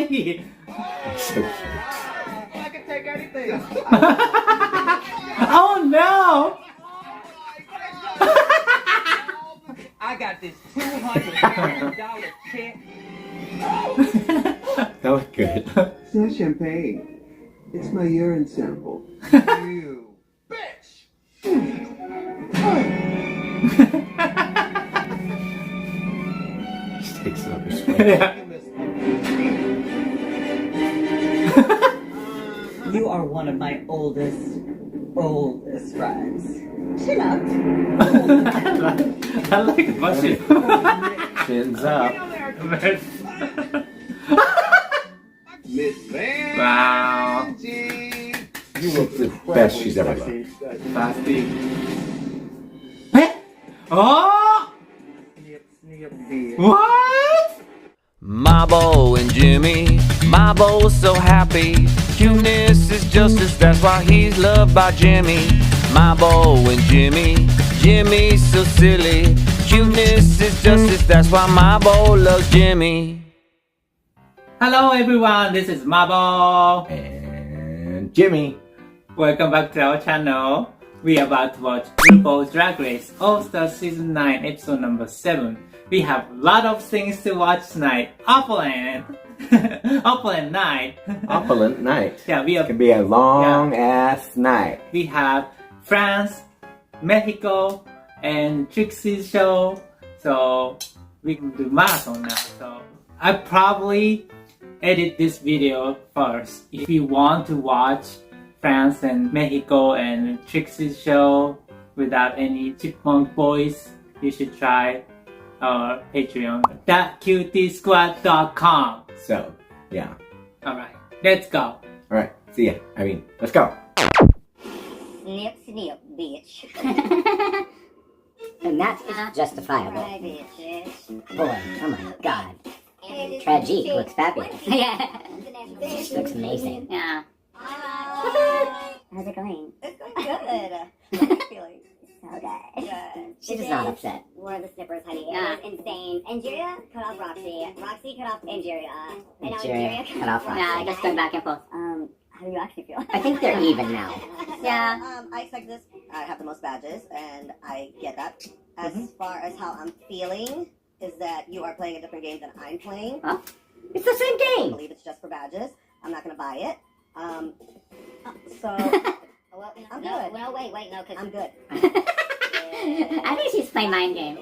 Kawaii. So cute. I can take anything. Oh no! I got this $250 check. That was good. It's not champagne. It's my urine sample. You bitch. She takes it up her sweat. Yeah. You are one of my oldest friends. Chin up. I like Bushing. Chins up. Miss Vangie. Wow. You look the best she's ever looked. Plastique. Eh? Oh! Snip, bitch. What? Mabo and Jimmy, Mabo's so happy. Cuteness is justice, that's why he's loved by Jimmy. Mabo and Jimmy, Jimmy's so silly. Cuteness is justice, that's why Mabo loves Jimmy. Hello everyone, this is Mabo. And Jimmy. Welcome back to our channel. We are about to watch RuPaul's Drag Race All-Stars Season 9 episode number 7. We have a lot of things to watch tonight. Opulent! Opulent night! Opulent night. Yeah, we It are. can be a long ass night. We have France, Mexico, and Trixie's show. So we can do marathon now. So I probably edit this video first. If you want to watch France and Mexico and Trixie's show without any chipmunk voice, you should try our Patreon, thatcutiesquad.com. So, yeah. Alright, let's go. Alright, see ya. Let's go. Snip, snip, bitch. And that is justifiable. Right, bitch. Boy, oh my god. Tragique looks fabulous. Yeah. Looks amazing. Yeah. How's it going? It's going good. How are you feeling? Okay. Good. She's not upset. Wore the snippers, honey. It was insane. Angeria cut off Roxy. Roxy cut off Angeria. And now Angeria Angeria cut off Roxy. Yeah, I just going back and forth. How do you actually feel? I think they're even now. Yeah. I expect this. I have the most badges, and I get that. As far as how I'm feeling, is that you are playing a different game than I'm playing. Huh? It's the same I game. believe it's just for badges. I'm not gonna buy it. So Well, I'm no, good. well, wait, no, because I'm good. I think she's playing mind game.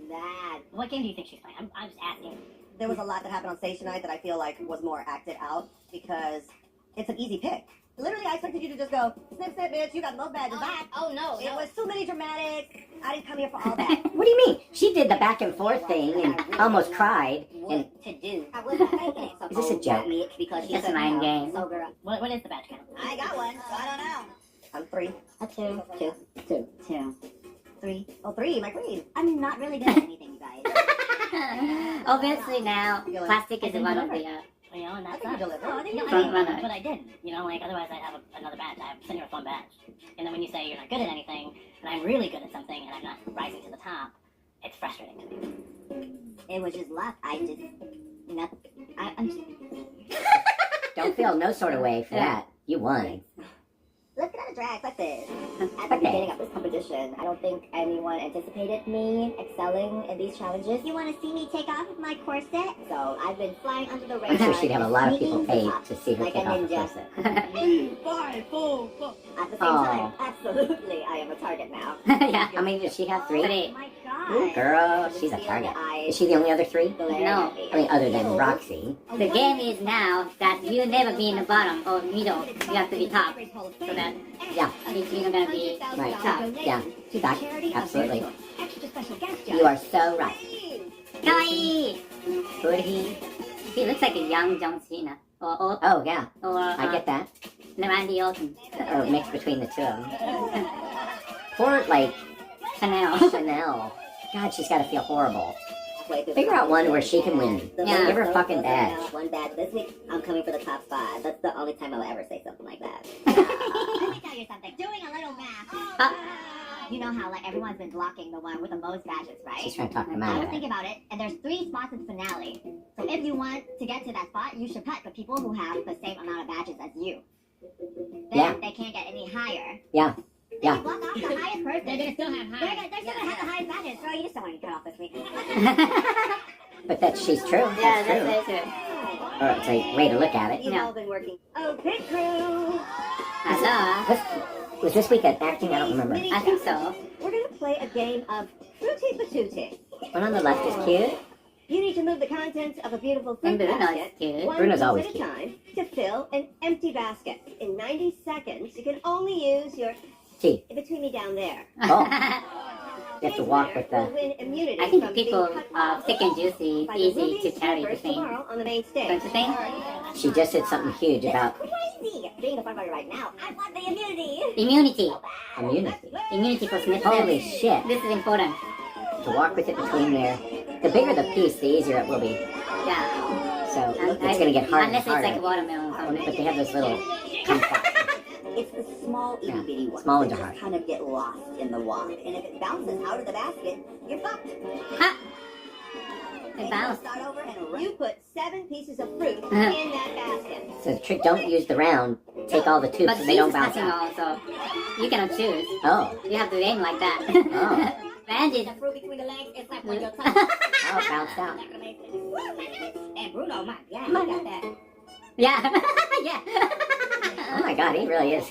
Mad. What game do you think she's playing? I'm just asking. There was a lot that happened on stage tonight that I feel like was more acted out because it's an easy pick. Literally, I expected you to just go, snip, snip, bitch, you got the most badges, bye. Oh, no. It was too many dramatics. I didn't come here for all that. What do you mean? She did the back and forth thing and almost cried. And to do. I was not making it. is this a joke? Because It's she's a mind game. So, girl, What is the badge count? I got one, so I don't know. I'm 3. A 2. 2. 2. 3. Oh, 3, my queen. I'm not really good at anything, you guys. Obviously now, Plastique is one of the, you know, and I that's think you delivered. No, Front runner. But I didn't. You know, like, otherwise I'd have another badge. I have sitting here with one badge. And then when you say you're not good at anything, and I'm really good at something, and I'm not rising to the top, it's frustrating to me. It was just luck. I'm just... don't feel no sort of way for that. You won. Let's get out of drag like this. At the Okay. beginning of this competition, I don't think anyone anticipated me excelling in these challenges. You want to see me take off my corset? So I've been flying under the radar. I'm sure she'd have a lot of people sneaking paid up to see her like take a off the ninja. corset. At the same time, absolutely, I am a target now. Yeah. How many does she have? 3? Oh my Ooh, girl, she's a target. Is she the only other 3? No. I mean, other than Roxy. The game is now that you never be in the bottom or middle. You have to be top. So that Yeah. you're gonna be Right. top. Yeah. She's back. Absolutely. Extra special guest You are so right. Kawaii! Could he? He looks like a young John Cena. Or Oh, yeah. I I get that. Randy Orton. Or mix between the two of them. Poor, like, Chanel. Chanel. God, she's got to feel horrible. Figure out one where she can win. Yeah. Give her a fucking badge. One badge this week. I'm coming for the top spot. That's the only time I'll ever say something like that. Let me tell you something. Doing a little math. You know how like everyone's been blocking the one with the most badges, right? She's trying to talk them I out was of it. thinking about it, and there's 3 spots in the finale. So If you want to get to that spot, you should cut the people who have the same amount of badges as you. Then they can't get any higher. Yeah. If you block off the highest person, they're gonna still have high. They're still gonna have the highest badges. Girl, you just don't want to cut off this week. But she's true. Yeah, That's true. Or it's a way to look at it. You've all been working. Oh, pit crew. Hello. Was this week at acting? I don't remember. I think so. We're gonna play a game of fruity patootie. One on the left is cute. You need to move the contents of a beautiful fruit And Bruno's basket cute. one Bruno's piece always at a cute. time to fill an empty basket. In 90 seconds, you can only use your T. between me down there. Oh. You have to walk with Will the... win immunity I think from people being cut off thick and juicy, by the easy movies to carry the first thing. tomorrow on the main stage. Don't you think? She just said something huge about Crazy! Being the front runner right now, I want the immunity. Immunity. immunity. Immunity for Snip. Holy shit. This is important. To walk with it between there. The bigger the piece, the easier it will be. Yeah. So it's going to get harder and Unless it's like harder. watermelon or something. But they have those little kumquats. It's the small itty bitty ones small that and just hard. kind of get lost in the walk. And if it bounces out of the basket, you're fucked. Ha! And It bounced. start over and you put 7 pieces of fruit in that basket. So the trick, don't use the round. Take all the tubes But so they don't this is bounce passing out. also. You cannot choose. Oh. You have to aim like that. Oh. Vangie. The fruit between the legs, it's like when you're touching. Oh, it bounced out. And Bruno, yeah, you got that. Yeah. Yeah. Oh my god, he really is.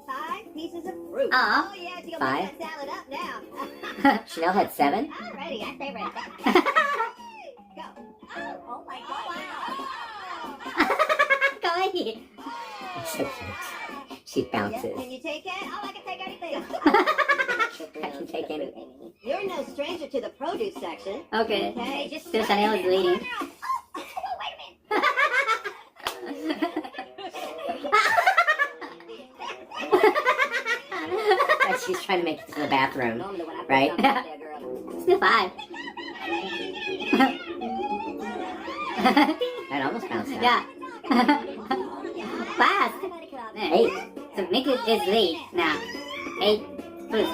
5 pieces of fruit. Aw. Oh yeah, you'll 5. make that salad up now. Chanel had 7. Alrighty, I say ready. Go. Oh my god. Kawaii. So cute. She bounces. Can you take it? Oh, I can take anything. I can take anything. You're no stranger to the produce section. Okay. Okay, just So Chanel is leading. And she's trying to make it to the bathroom. Right? Still 5. That almost bounced out. Yeah. Fast. 8. So make it is lead now. 8 fruit.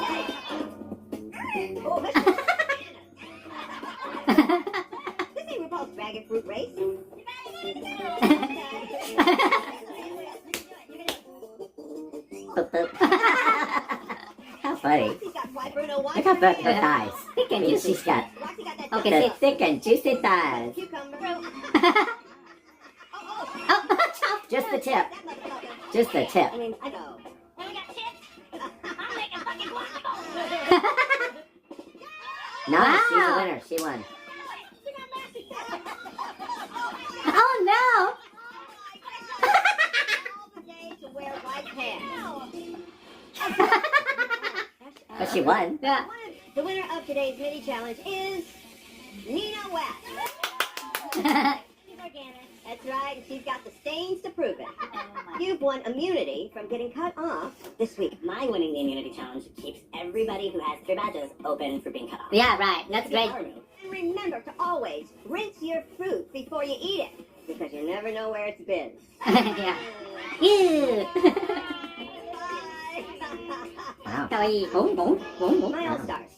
This ain't RuPaul's Dragon Fruit Race. How funny. Roxy's got white Bruno wine. Look how thick her thighs. Thick and Look, juicy. she's got Roxy got that Okay, the six. thick and juicy thighs. cucumber. Oh, chop. Just the tip. That motherfucker. Just the tip. I mean, I know. Nice. She's Wow. a winner. She won. Oh no. All the day to wear white pants. But she won. Yeah. The winner of today's mini challenge is Nina West. That's right, she's got the stains to prove it. You've won immunity from getting cut off this week. My winning the immunity challenge keeps everybody who has 3 badges open for being cut off. Yeah, right. That's great. And remember to always rinse your fruit before you eat it, because you never know where it's been. Yeah. Ew. Wow. Kawaii. Boom, boom, boom, boom. My All-Stars.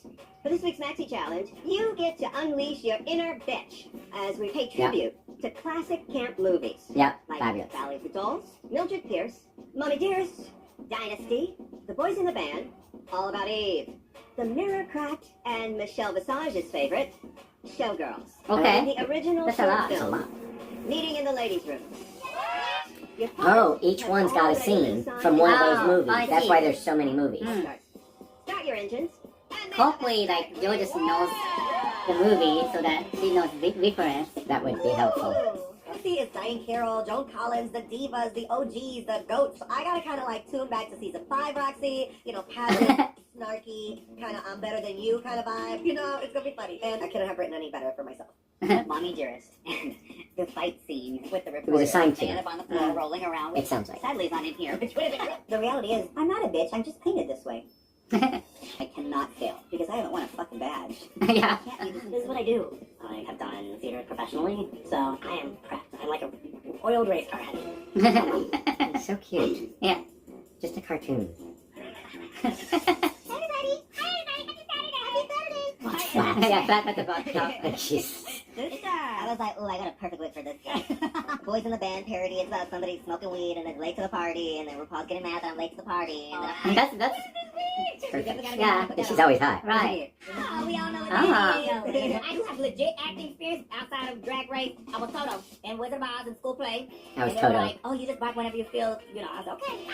For this week's Maxi Challenge, you get to unleash your inner bitch as we pay tribute to classic camp movies. Yep. Like Fabulous. Valley of the Dolls, Mildred Pierce, Mommy Dearest, Dynasty, The Boys in the Band, All About Eve, The Mirror Cracked, and Michelle Visage's favorite, Showgirls. Okay. And the original That's a short lot. That's a film, lot. Meeting in the Ladies' Room. Your part Oh, each has one's got a already scene been signed from one of Oh, those movies. I That's see. why there's so many movies. Mm. Start your engines. and make Hopefully, like, Joe just knows the movie so that she knows the reference. That would be helpful. See, it's Diane Carroll, Joan Collins, the divas, the OGs, the goats. I gotta kind of like tune back to season 5, Roxy. You know, passive, snarky, kind of I'm better than you kind of vibe. You know, it's gonna be funny. And I couldn't have written any better for myself. Mommy Dearest. And the fight scene with the was reporter. assigned to Stand you. up on the floor, rolling around. It sounds like. Sadly, it's not in here, which would have been great. The reality is, I'm not a bitch. I'm just painted this way. I cannot fail because I haven't won a fucking badge. Yeah. This is what I do. I have done theater professionally, so I am prepped. I'm like a oiled race car. It's so cute. Yeah. Just a cartoon. Yeah, back at the box. Like she's Sister, I was like, oh, I got a perfect look for this guy. Boys in the Band parody. It's about somebody smoking weed and then late to the party, and then RuPaul's getting mad that I'm late to the party. And That's perfect. Yeah, and she's always high. Right. Oh, we all know what Ah. it is. I do have legit acting experience outside of Drag Race. I was Toto in Wizard of Oz in school play. I was and they were Toto. like, oh, you just bark whenever you feel, you know. I was okay.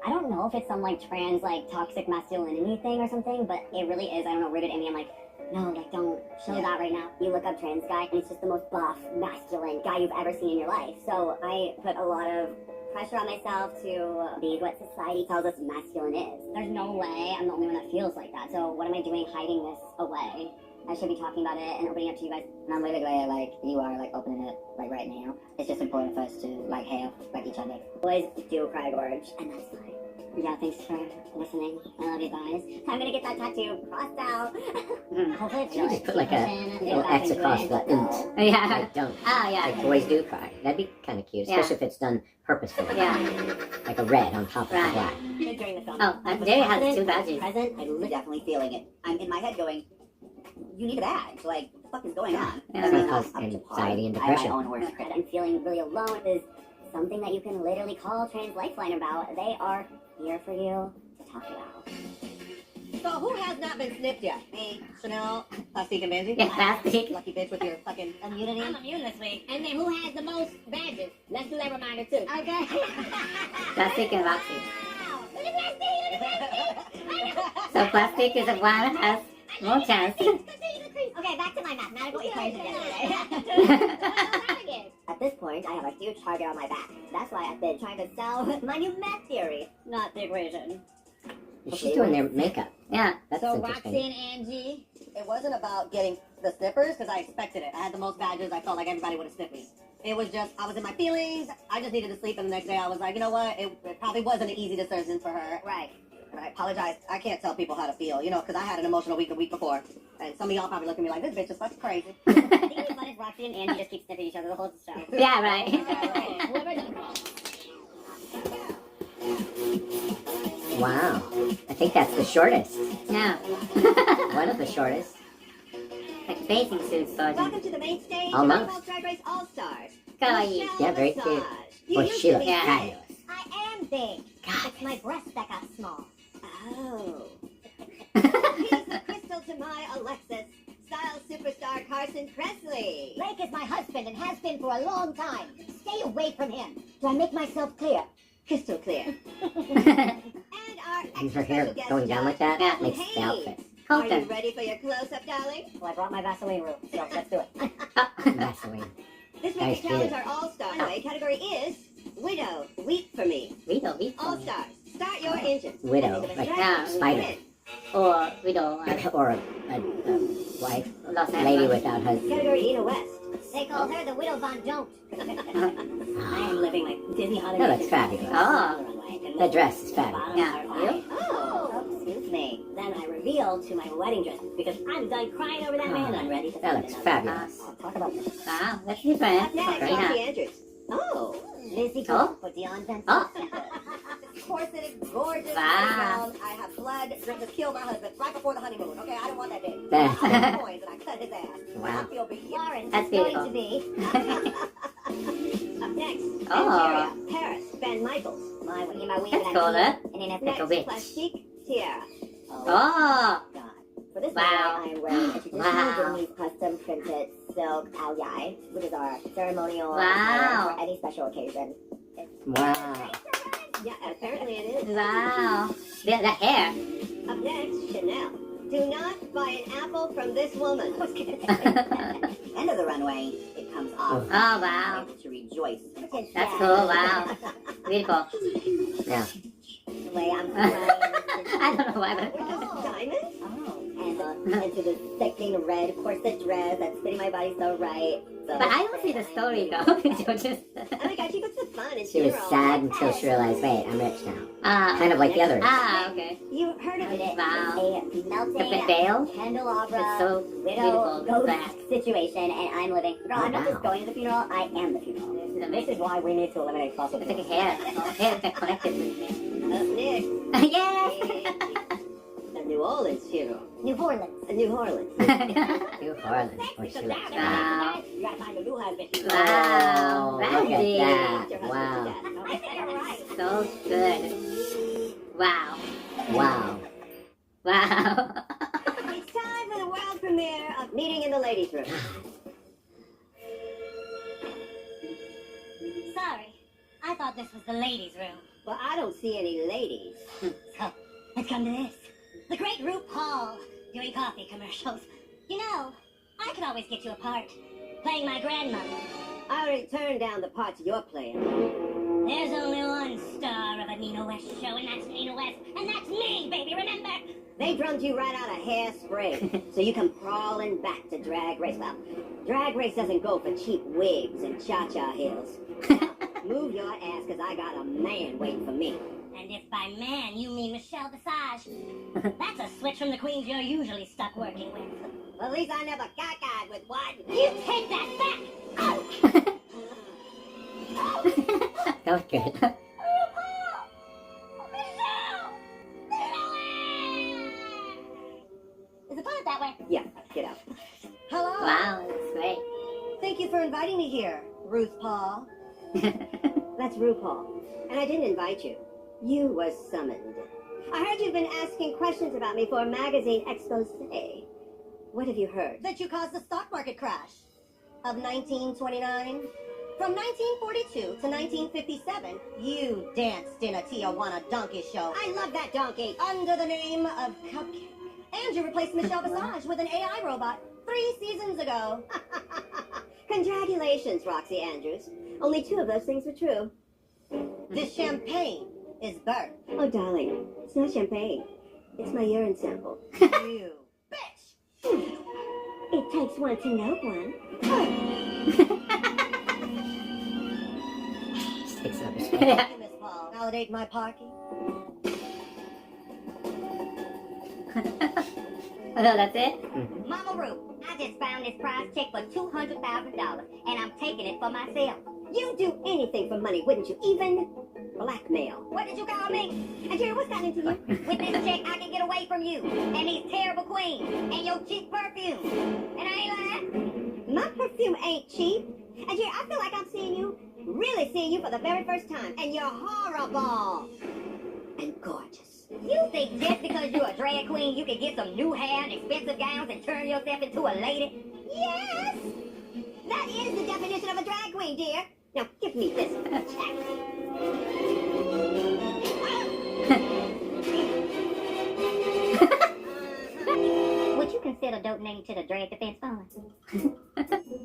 I don't know if it's some like trans like toxic masculinity thing or something, but it really is. I don't know, rooted in me. I'm like, no, like don't show that right now. You look up trans guy and it's just the most buff, masculine guy you've ever seen in your life. So I put a lot of pressure on myself to be what society tells us masculine is. There's no way I'm the only one that feels like that. So what am I doing hiding this away? I should be talking about it and opening up to you guys. And I'm really glad like you are like opening it like right now. It's just important for us to like have like each other. Boys do cry gorge, and that's fine. Yeah, thanks for listening. I love you guys. I'm gonna get that tattoo crossed out. Hopefully it's You just put like a little X across the int. Yeah. Like don't. Oh, yeah. Like boys do cry. That'd be kind of cute, especially if it's done purposefully. Yeah. Like a red on top of the black. During the film. Oh, Jerry has two badges. Present, I'm definitely feeling it. I'm in my head going, you need a badge. Like, what the fuck is going on? That's gonna cause anxiety and depression. I'm feeling really alone is something that you can literally call Trans Lifeline about. They are here for you to talk about. So who has not been snipped yet? Me, Chanel, Plastique, and Vangie? Yeah, Plastique. Lucky bitch with your fucking immunity. I'm immune this week. And then who has the most badges? Let's do that reminder too. Okay. Plastic and Roxy. Look at Plastique! So Plastic is a one has more chance. Okay, back to my mathematical equation yesterday. At this point, I have a huge target on my back. That's why I've been trying to sell my new math theory, not the equation. She's doing their makeup. Yeah, that's So interesting. Roxy and Angie, it wasn't about getting the snippers because I expected it. I had the most badges. I felt like everybody would have snipped me. It was just, I was in my feelings. I just needed to sleep, and the next day I was like, you know what? It probably wasn't an easy decision for her. Right. And I apologize. I can't tell people how to feel, you know, because I had an emotional week the week before. And some of y'all probably look at me like, this bitch is fucking crazy. I think it's fun if Roxy and Angie just keep snipping each other the whole show. Yeah, right. Wow. I think that's the shortest. Yeah. One of the shortest. Like bathing suits, so Welcome to the main stage Almost. of RuPaul's Drag Race All-Stars. Kawaii. Yeah, very cute. You Boy, used she to looks be fabulous. I am big. It's my breast that got small. Oh. Piece of crystal to my Alexis. Style superstar Carson Presley. Blake is my husband and has been for a long time. Stay away from him. Do I make myself clear? Crystal clear. And our And her extra hair special guest going down like that Yeah. makes the Colton outfit. Haynes. Are you Colton. ready for your close-up, darling? Well, I brought my Vaseline room, so let's do it. Vaseline. This Nice week's challenge kid. our All-Star runway category is Widow. Weep for me. Widow, All-Stars. Start your engines. Widow, And like Yeah. spider. Or widow. Or a wife, Lost lady without husband. Category Ina West. They call her the Widow Von Don't. I am living like Disney holiday. No, that's fabulous. Oh. That dress is fabulous. Yeah. You? Oh. Excuse me. Then I reveal to my wedding dress because I'm done crying over that man and I'm ready to That find looks another. fabulous. Talk about this. Wow, that's different. Up next, Very Roxy nice. Andrews. Oh. Lizzie Oh. for Dion Benson. Oh. Corseted, gorgeous. Wow. I have blood. Just killed my husband right before the honeymoon. Okay, I don't want that day. That- I had coins and I cut his ass. Wow. I feel beyond. Lauren That's is going beautiful. to be Up next, Oh. Nigeria, Paris, Ben Michaels. my wing, my wing, That's and cool, I'm huh? and then Like a Next, witch. Plastique, Tiara. Oh. God. For this Wow. runway, I'm wearing a traditional Wow. Vietnamese custom printed silk ao dai, which is our ceremonial Wow. attire for any special occasion. Wow. Yeah, apparently it is. Wow. The hair. Up next, Chanel. Do not buy an apple from this woman. End of the runway, it comes off. Oh, wow. Able to rejoice. That's cool. Wow. Beautiful. Yeah. The way I'm I don't know why, but Diamond? and into the sexy red corset dress that's fitting my body so right. So but I don't see the story though. You're just Oh my god, she puts the fun in She was general. sad until she realized, wait, I'm rich now. ah Kind of like the others. okay. You heard of it? Wow. a melting The veil. candelabra It's so widow beautiful. ghost Black. situation, and I'm living. Girl, I'm not wow. just going to the funeral. I am the funeral. This is why we need to eliminate fossil It's like a hair. Hair that connected with me. Up next, Yes. the New Orleans funeral. New Orleans. New Orleans. New Orleans. Where she lives. Wow. You gotta find a new husband. Wow. Look Vangie. at that. Wow. I think you're right. So good. Wow. Wow. Wow. It's time for the world premiere of Meeting in the Ladies' Room. Sorry. I thought this was the ladies' room. Well, I don't see any ladies. So, let's come to this. The great RuPaul doing coffee commercials. You know, I could always get you a part. Playing my grandmother. I already turned down the parts you're playing. There's only one star of a Nina West show, and that's Nina West. And that's me, baby, remember? They drummed you right out of Hairspray, so you come crawling back to Drag Race. Well, Drag Race doesn't go for cheap wigs and cha-cha heels. Move your ass, because I got a man waiting for me. And if by man you mean Michelle Visage, that's a switch from the queens you're usually stuck working with. Well, at least I never got with one. You take that back! Oh! That was good. RuPaul! Michelle! Is the toilet that way? Yeah, get out. Hello. Wow, that's great. Thank you for inviting me here, RuPaul. That's RuPaul. And I didn't invite you. You were summoned. I heard you've been asking questions about me for a magazine expose. What have you heard? That you caused the stock market crash of 1929. From 1942 to 1957, you danced in a Tijuana donkey show. I love that donkey. Under the name of Cupcake. And you replaced Michelle Visage with an AI robot 3 seasons ago. Congratulations, Roxy Andrews. Only 2 of those things were true. This champagne is burnt. Oh, darling, it's not champagne. It's my urine sample. You bitch! It takes one to know one. Thank you, Miss Paul. Validate my parking. Oh, no, that's it? Mama Ru, I just found this prize check for $200,000, and I'm taking it for myself. You'd do anything for money, wouldn't you? Even blackmail. What did you call me? And Jerry, what's gotten into you? With this check, I can get away from you, and these terrible queens, and your cheap perfume. And I ain't lying. My perfume ain't cheap. And Jerry, I feel like I'm seeing you, really seeing you for the very first time. And you're horrible. And gorgeous. You think just because you're a drag queen, you can get some new hair and expensive gowns and turn yourself into a lady? Yes! That is the definition of a drag queen, dear. Now, give me this check. Would you consider donating to the Drag Defense Fund? Thank you.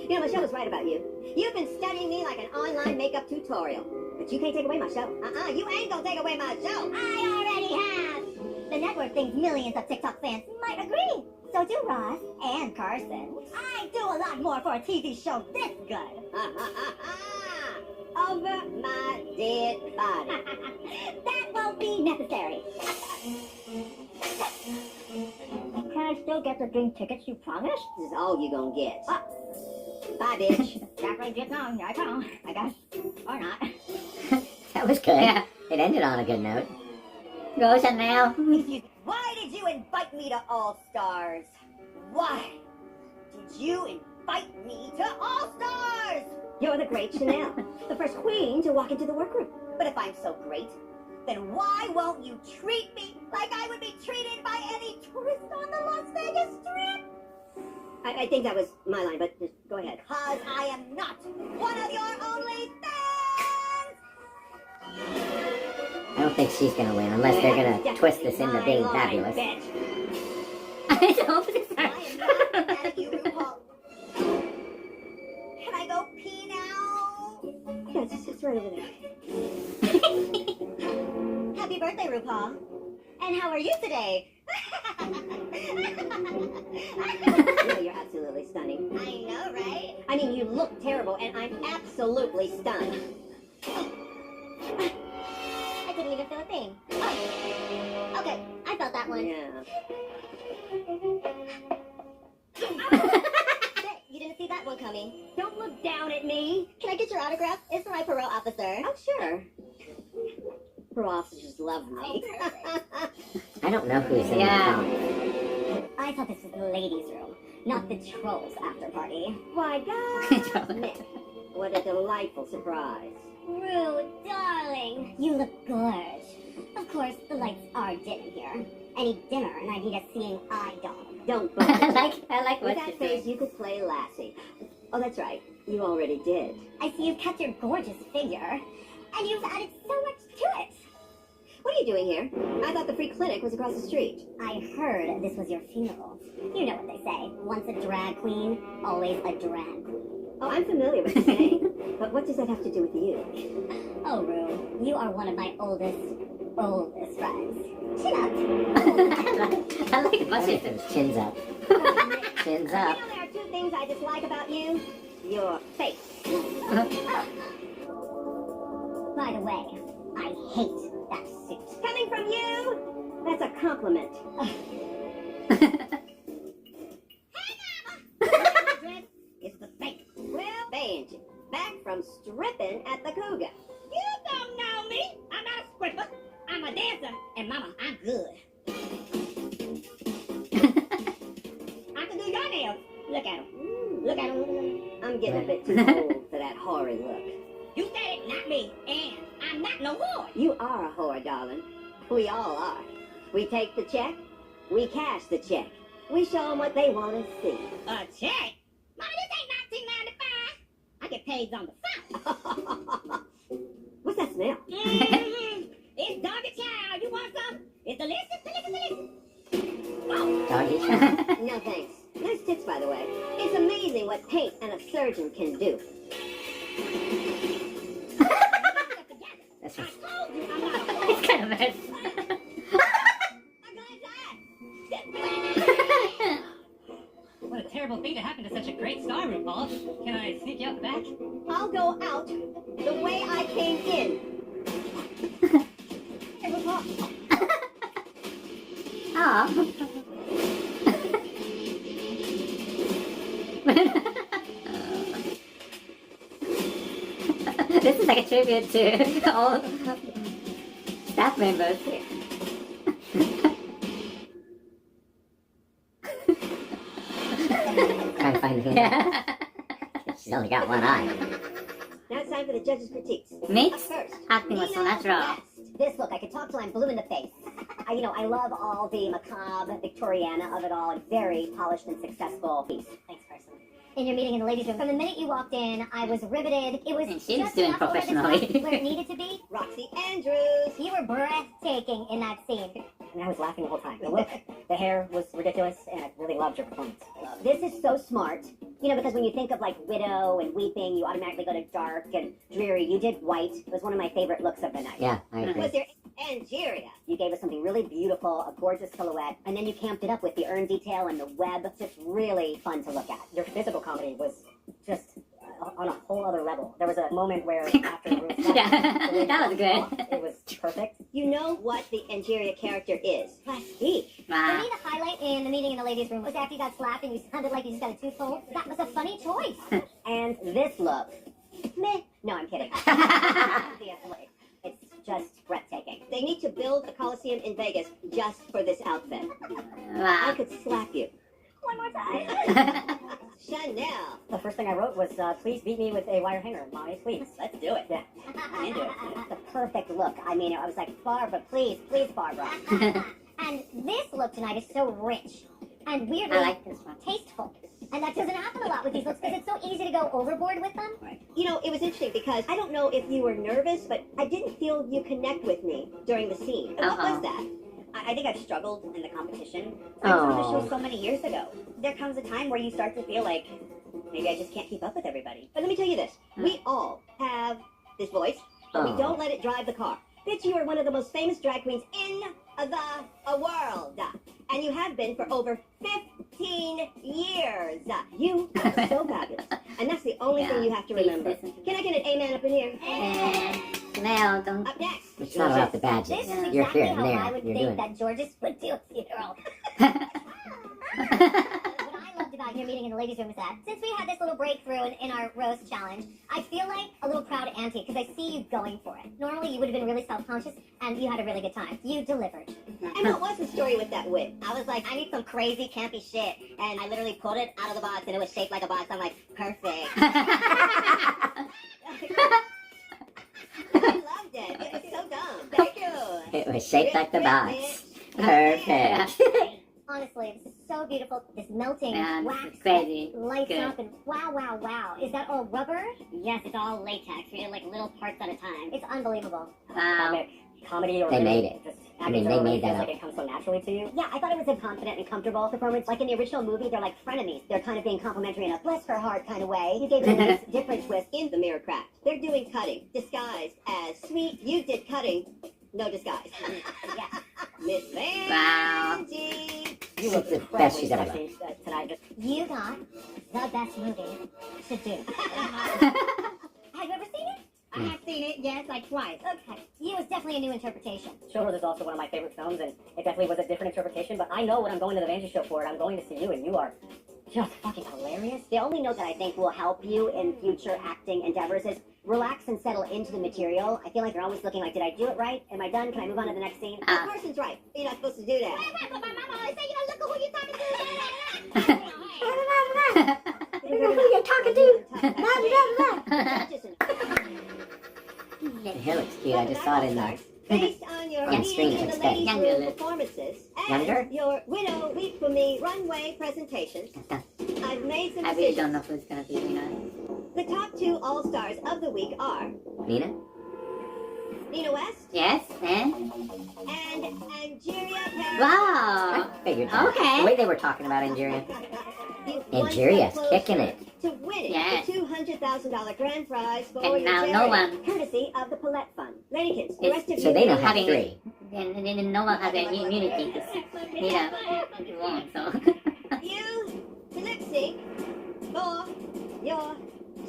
You know, Michelle was right about you. You've been studying me like an online makeup tutorial. But you can't take away my show. You ain't gonna take away my show. I already have. The network thinks millions of TikTok fans might agree. So do Ross and Carson. I do a lot more for a TV show this good. Over my dead body. That won't be necessary. Can I still get the dream tickets you promised? This is all you gonna get. Bye, bitch. Exactly, just now. I know, I guess. Or not. That was good. Yeah. It ended on a good note. Goes and now. Why did you invite me to All Stars? Why did you invite me to All Stars? You're the great Chanel, the first queen to walk into the workroom. But if I'm so great, then why won't you treat me like I would be treated by any tourist on the Las Vegas Strip? I think that was my line, but just go ahead. Because I am not one of your only fans! I don't think she's gonna win unless they're gonna twist this into being fabulous. Bitch. I hope this I am not mad at you, RuPaul. Can I go pee now? Yeah, it's right over there. Happy birthday, RuPaul. And how are you today? Yeah, you're absolutely stunning. I know, right? I mean, you look terrible, and I'm absolutely stunned. I didn't even feel a thing. Oh. Okay, I felt that one. Yeah. You didn't see that? one coming. Don't look down at me. Can I get your autograph? It's for my parole officer. Oh, sure. Parole officers love me. I don't know who's in the I thought this was the ladies' room, not the trolls after party. Why, God. Snip. What a delightful surprise. Rue, darling, you look good. Of course, the lights are dim here. Any dimmer, and I need a seeing eye dog. Don't bother. I like With what that you're face, doing. you could play Lassie. Oh, that's right. You already did. I see you've kept your gorgeous figure, and you've added so much to it. What are you doing here? I thought the free clinic was across the street. I heard this was your funeral. You know what they say, once a drag queen, always a drag queen. Oh, I'm familiar with the saying. But what does that have to do with you? Oh, Rue, you are one of my oldest friends. Chin up. I like what she says. Chins up. Chins up. You know, there are two things I dislike about you. Your face. By the way, I hate that suit. Coming from you, that's a compliment. It's the fake. Well, Vangie, back from stripping at the Cougar. You don't know me. I'm not a stripper. I'm a dancer. And mama, I'm good. I can do your nails. Look at them. Look at them. I'm getting a bit too old for that horrid look. You said it, not me. And I'm not no whore. You are a whore, darling. We all are. We take the check. We cash the check. We show them what they want to see. A check? Mama, this ain't 1995. I get paid on the phone. What's that smell? It's doggy child. You want some? It's delicious. Oh. Doggy child. No thanks. Nice tits, by the way. It's amazing what paint and a surgeon can do. That's I right. told you I'm not a whore. It's kind of mess. What a terrible thing to happen to such a great star, RuPaul's. Can I sneak you out the back? I'll go out the way I came in. Hey, RuPaul. Aw. This is like a tribute to all staff members here. Trying to find the yeah. She's only got one eye. Now it's time for the judges' critiques. Mix? First, Acting was so natural. This look, I could talk till I'm blue in the face. I love all the macabre, Victoriana of it all. A very polished and successful piece. Thanks, Carson. In your meeting in the ladies' room, from the minute you walked in, I was riveted. It was And she was just doing enough over the professionally. top where it needed to be. Roxy Andrews. You were breathtaking in that scene. And I was laughing the whole time. The look, the hair was ridiculous, and I really loved your performance. This is so smart. Because when you think of like widow and weeping, you automatically go to dark and dreary. You did white. It was one of my favorite looks of the night. Yeah, I agree. Was there Angeria? You gave us something really beautiful, a gorgeous silhouette, and then you camped it up with the urn detail and the web. It's just really fun to look at. Your physical comedy was just on a whole other level. There was a moment where after the room stopped, Yeah, that was good. It was perfect. You know what the Angeria character is? Plastique. For me, the highlight in the meeting in the ladies' room was after you got slapped and you sounded like you just got a tooth pulled. That was a funny choice. And this look, Meh. no, I'm kidding. It's just breathtaking. They need to build a Coliseum in Vegas just for this outfit. I Wow. could slap you. One more time. Chanel. The first thing I wrote was, please beat me with a wire hanger, Mommy, please. Let's do it. Yeah. Into it. The perfect look. I mean, I was like, Barbara, please, Barbara. And this look tonight is so rich and weirdly I like this one. tasteful. And that doesn't happen a lot with these looks because it's so easy to go overboard with them. It was interesting because I don't know if you were nervous, but I didn't feel you connect with me during the scene. What was that? I think I've struggled in the competition. I saw the show so many years ago. There comes a time where you start to feel like maybe I just can't keep up with everybody. But let me tell you this. We all have this voice, but we don't let it drive the car. Bitch, you are one of the most famous drag queens in the world. And you have been for over 15 years. You are so fabulous. And that's the only thing you have to remember. Can I get an amen up in here? And Chanel, don't. Up next. It's not about the badges. This is You're exactly here and how there. I would You're think doing that Georges would do a funeral. What I loved about your meeting in the ladies' room is at. Since we had this little breakthrough in our roast challenge, I feel like a little proud auntie because I see you going for it. Normally, you would have been really self-conscious, and you had a really good time. You delivered. And what was the story with that wig? I was like, I need some crazy, campy shit. And I literally pulled it out of the box, and it was shaped like a box. I'm like, perfect. I loved it. It was so dumb. Thank you. It was shaped like the box. Perfect. Honestly, this is so beautiful. This melting Man, wax it's crazy. lights Good. up, and wow, wow, wow. Is that all rubber? Yes, it's all latex. We did like little parts at a time. It's unbelievable. Wow. Comedy or They made it. I mean, they made that like up. it comes so naturally to you. Yeah, I thought it was a confident and comfortable performance. Like in the original movie, they're like frenemies. They're kind of being complimentary in a bless her heart kind of way. You gave it a nice, different twist. In the mirror craft, they're doing cutting, disguised as sweet. You did cutting, no disguise. Yeah. Miss Vangie. Wow. You look the best she's ever done. Tonight. You got the best movie to do. Have you ever seen it? I have seen it, yes, like twice. Okay. You was definitely a new interpretation. Showroom is also one of my favorite films, and it definitely was a different interpretation, but I know what I'm going to the Vangie show for, and I'm going to see you, and you are just fucking hilarious. The only note that I think will help you in future acting endeavors is relax and settle into the material. I feel like you're always looking like, did I do it right? Am I done? Can I move on to the next scene? The person's right. You're not supposed to do that. But my mama always say, you know, look at who you're talking to. Who you're talking to? Your hair looks cute. I just saw it in there. Based on your On screen, in it's the good. ladies' Younger. room performances and Younger? your Widow Weep For Me runway presentations, I've made some I really decisions. don't know who's gonna be, you know. The top 2 all-stars of the week are Nina? Nina West Yes, and? and Angeria Paris. Wow. I figured that. Okay. The way they were talking about Angeria. You one Angeria's step kicking closer it. To winning Yes. the $200,000 grand prize for And your now charity, no one- courtesy of the Paulette Fund. Ladykins, the It's- rest of So you they don't can have Having- three. And no one has any immunity because, you know, you won't, so. you to lip sync for your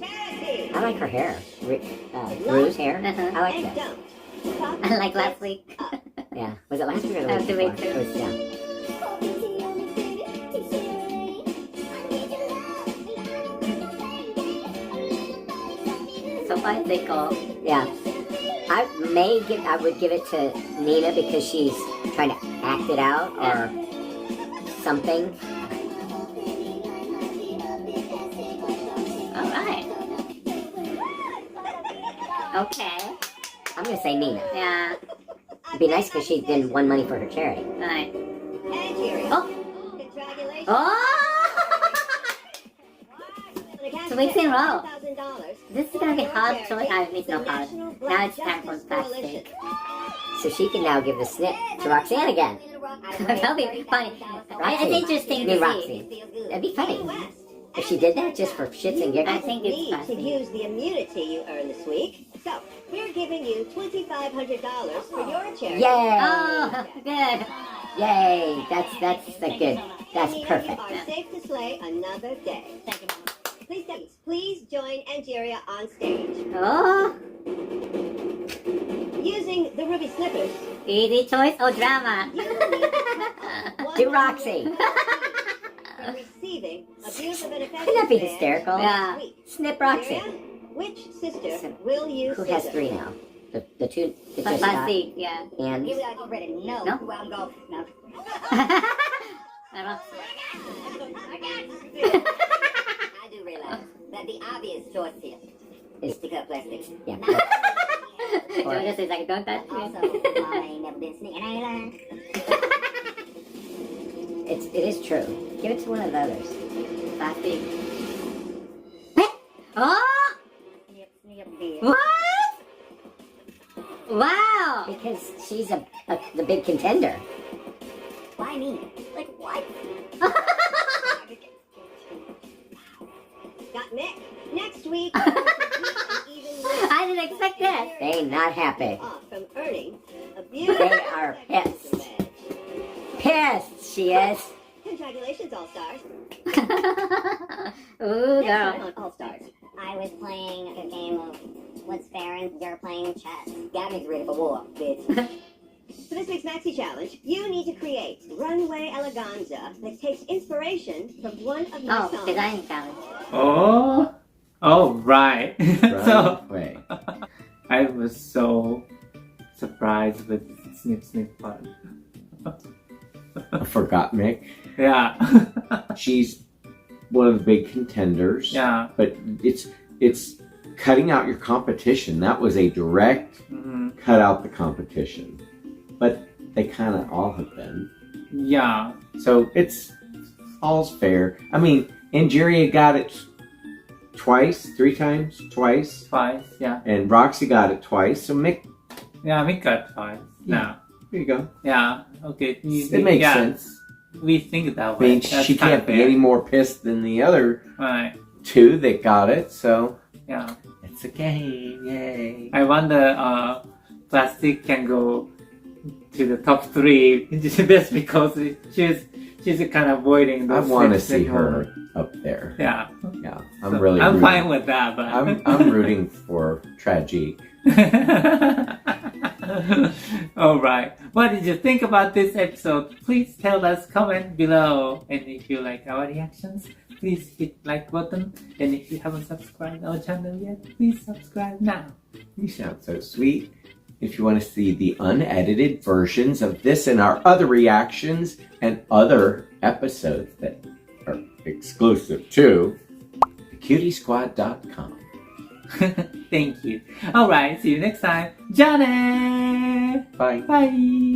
charity. I like her hair. Rue's hair. I like And that. don't. Pop Like last it week. up. Yeah. Was it last week or the Last week week, before? too. It was, yeah. So far, they go. Yeah. I would give it to Nina because she's trying to act it out or something. Alright. Okay. I'm gonna say Nina. Yeah. It'd be nice because she did won money for her charity. Alright. Angeria. Oh! Congratulations. Oh! 2 weeks in a row. $1,000 This is gonna be hard choice. I mean, it's not hard. Now it's time for plastic. So she can now give the snip to Roxanne again. That'll be funny. Roxy. It's interesting You to mean see. Roxy. That'd be funny. If she did that just for shits and I giggles. think it's Need to plastic. use the immunity you earned this week. So, we're giving you $2,500 for your charity. Yay! Oh, good. Yay! That's a good. That's Nina, perfect. You are safe to slay another day. Thank you, Mama. Please join Angeria on stage. Oh, Using the Ruby Slippers, easy choice or drama? you will need to Do Roxy. for receiving abuse of an affection. Wouldn't that be hysterical? Yeah. Snip Roxy. Angeria, which sister will you Who has scissor? 3 now? The two that just got. Plastique, yeah. And You already know No? who I'm going. No. I don't. I do realize that the obvious choice here is to cut plastic. yeah. Georgia says like, don't touch Also, me. I ain't never been sneaking. I ain't lying. It is true. Give it to one of the others. Plastic. Oh! Snip, dear. What? Wow! Because she's the big contender. Why me? Like, what? Gottmik, next week, I didn't expect that. They not happy. off from earning abuse. They are pissed. Pissed, she is. Congratulations, All Stars. Ooh, Next girl. time on All Stars. I was playing a game of what's fair and you're playing chess. Gottmik's ready for war, bitch. For this week's Maxi Challenge, you need to create Runway Eleganza that takes inspiration from one of my songs. Design challenge. Oh, right. So, Runway. I was so surprised with Snip part. For Gottmik. Yeah. She's one of the big contenders. Yeah. But it's cutting out your competition. That was a direct cut out the competition. But they kind of all have been. Yeah. So it's all's fair. I mean, Angeria got it twice, 3 times, twice. Twice, yeah. And Roxy got it twice. So Mick. Yeah, Mick got twice. Yeah. There you go. Yeah. Okay. It makes sense. We think that I way. mean, she can't be any more pissed than the other Right. 2 that got it. So Yeah. it's a game. Yay. I wonder Plastique can go to the top 3 just because she's kind of avoiding the I want to Snip see her moment. up there. Yeah. Yeah. I'm rooting. fine with that, but I'm rooting for Tragique. Alright. What did you think about this episode? Please tell us, comment below. And if you like our reactions, please hit like button. And if you haven't subscribed our channel yet, please subscribe now. You sound so sweet. If you want to see the unedited versions of this and our other reactions and other episodes that are exclusive to thecutiesquad.com. Thank you. Alright, see you next time. Johnny! Bye. Bye!